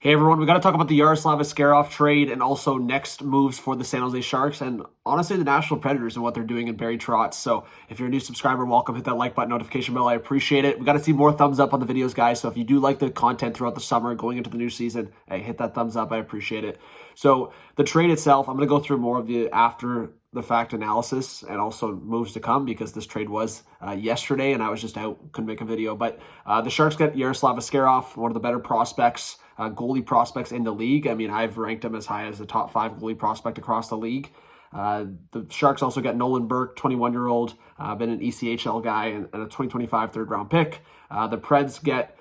Hey everyone, we got to talk about the Yaroslav Askarov trade and also next moves for the San Jose Sharks and honestly the Nashville Predators and what they're doing in Barrie Trotz. So if you're a new subscriber, welcome. Hit that like button, notification bell. I appreciate it. We got to see more thumbs up on the videos, guys. So if you do like the content throughout the summer going into the new season, hey, hit that thumbs up. I appreciate it. So the trade itself, I'm going to go through more of the after the fact analysis and also moves to come because this trade was yesterday and I was just out, couldn't make a video. But the Sharks get Yaroslav Askarov, one of the better prospects, goalie prospects in the league. I mean, I've ranked him as high as the top 5 goalie prospect across the league. The Sharks also got Nolan Burke, 21-year-old, been an ECHL guy and a 2025 third-round pick. The Preds get,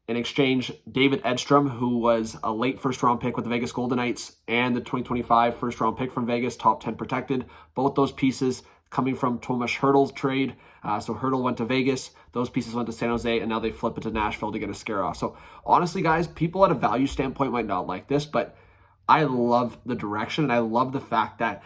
in exchange, David Edstrom, who was a late first-round pick with the Vegas Golden Knights, and the 2025 first-round pick from Vegas, top 10 protected. Both those pieces coming from Tomas Hertl's trade. So Hertl went to Vegas, those pieces went to San Jose, and now they flip it to Nashville to get Askarov. So honestly, guys, people at a value standpoint might not like this, but I love the direction, and I love the fact that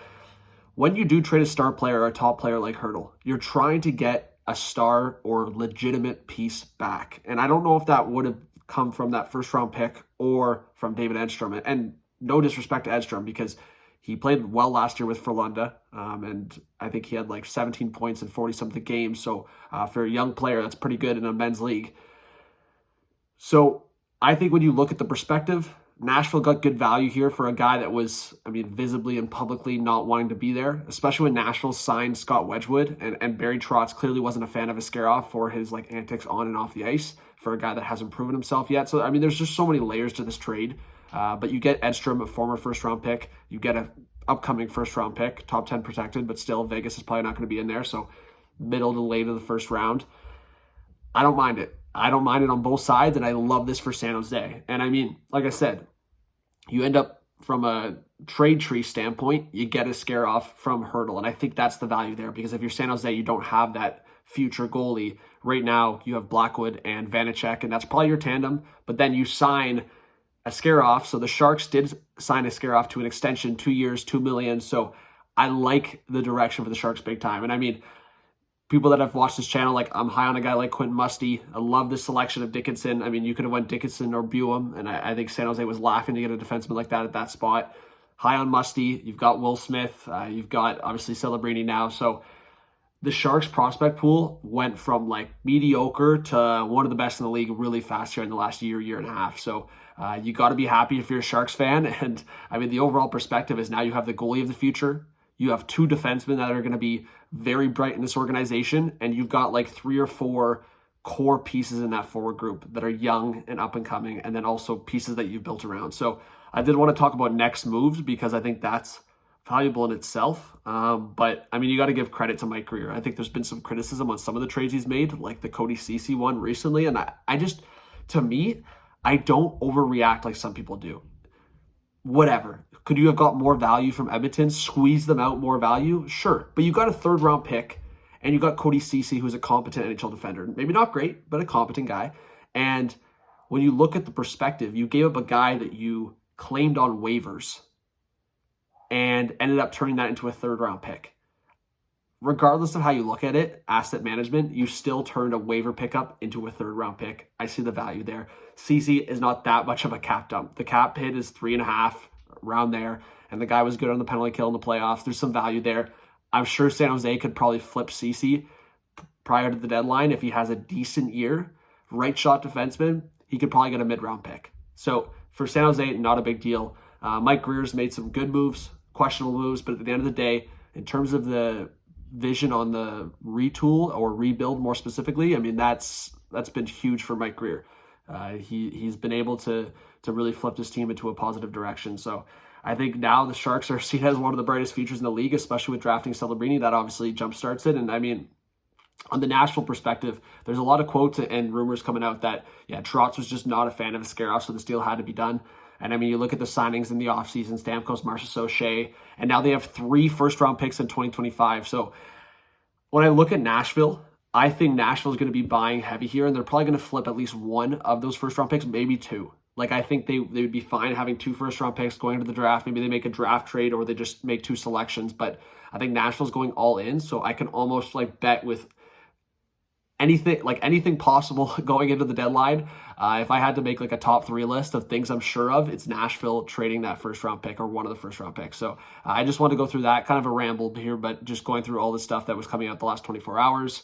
when you do trade a star player or a top player like Hertl, you're trying to get a star or legitimate piece back. And I don't know if that would have come from that first round pick or from David Edstrom. And no disrespect to Edstrom because he played well last year with Frölunda. And I think he had like 17 points in 40-something games. So for a young player, that's pretty good in a men's league. So I think when you look at the perspective, Nashville got good value here for a guy that was, visibly and publicly not wanting to be there, especially when Nashville signed Scott Wedgwood and Barrie Trotz clearly wasn't a fan of Askarov for his antics on and off the ice for a guy that hasn't proven himself yet. So, there's just so many layers to this trade. But you get Edstrom, a former first-round pick. You get an upcoming first-round pick, top 10 protected, but still Vegas is probably not going to be in there. So middle to late of the first round. I don't mind it. I don't mind it on both sides, and I love this for San Jose. And like I said, you end up from a trade tree standpoint, you get Askarov from Hertl. And I think that's the value there because if you're San Jose, you don't have that future goalie. Right now, you have Blackwood and Vanacek, and that's probably your tandem. But then you sign Askarov. So the Sharks did sign Askarov to an extension, 2 years, $2 million. So I like the direction for the Sharks big time. And people that have watched this channel, I'm high on a guy like Quentin Musty. I love the selection of Dickinson. You could have went Dickinson or Buem, and I think San Jose was laughing to get a defenseman like that at that spot. High on Musty. You've got Will Smith. You've got, obviously, Celebrini now. So the Sharks prospect pool went from, mediocre to one of the best in the league really fast here in the last year and a half. So you got to be happy if you're a Sharks fan. And, the overall perspective is now you have the goalie of the future. You have 2 defensemen that are going to be very bright in this organization, and you've got 3 or 4 core pieces in that forward group that are young and up and coming, and then also pieces that you've built around. So I did want to talk about next moves because I think that's valuable in itself. But you got to give credit to Mike Grier. I think there's been some criticism on some of the trades he's made, like the Cody Ceci one recently, and to me, I don't overreact like some people do. Whatever. Could you have got more value from Edmonton? Squeeze them out more value? Sure. But you got a third-round pick, and you got Cody Ceci, who's a competent NHL defender. Maybe not great, but a competent guy. And when you look at the perspective, you gave up a guy that you claimed on waivers and ended up turning that into a third-round pick. Regardless of how you look at it, asset management, you still turned a waiver pickup into a third-round pick. I see the value there. Ceci is not that much of a cap dump. The cap hit is 3.5, around there, and the guy was good on the penalty kill in the playoffs. There's some value there. I'm sure San Jose could probably flip Ceci prior to the deadline if he has a decent year. Right shot defenseman, he could probably get a mid-round pick. So for San Jose, not a big deal. Mike Grier's made some good moves, questionable moves, but at the end of the day, in terms of the vision on the retool or rebuild more specifically, that's been huge for Mike Grier. He's been able to really flip this team into a positive direction. So I think now the Sharks are seen as one of the brightest futures in the league, especially with drafting Celebrini. That obviously jumpstarts it. And on the Nashville perspective, there's a lot of quotes and rumors coming out that, Trotz was just not a fan of Askarov, so this deal had to be done. And you look at the signings in the offseason, Stamkos, Marchessault, Shea, and now they have 3 first-round picks in 2025. So when I look at Nashville, I think Nashville is going to be buying heavy here, and they're probably going to flip at least 1 of those first-round picks, maybe 2. I think they would be fine having 2 first-round picks going into the draft. Maybe they make a draft trade or they just make 2 selections. But I think Nashville's going all in, so I can almost bet with anything possible going into the deadline. If I had to make like a top 3 list of things I'm sure of, it's Nashville trading that first round pick or one of the first round picks. So I just wanted to go through that, kind of a ramble here, but just going through all the stuff that was coming out the last 24 hours.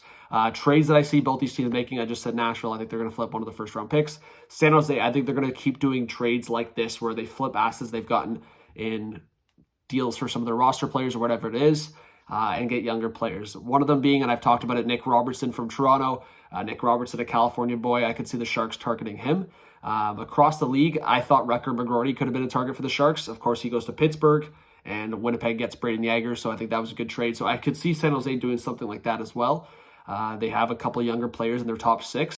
Trades that I see both these teams making, I just said Nashville, I think they're going to flip one of the first round picks. San Jose, I think they're going to keep doing trades like this where they flip assets they've gotten in deals for some of their roster players or whatever it is, and get younger players. One of them being, and I've talked about it, Nick Robertson from Toronto. Nick Robertson, a California boy. I could see the Sharks targeting him. Across the league, I thought Recker McGroarty could have been a target for the Sharks. Of course, he goes to Pittsburgh, and Winnipeg gets Braden Yager, so I think that was a good trade. So I could see San Jose doing something like that as well. They have a couple of younger players in their top 6.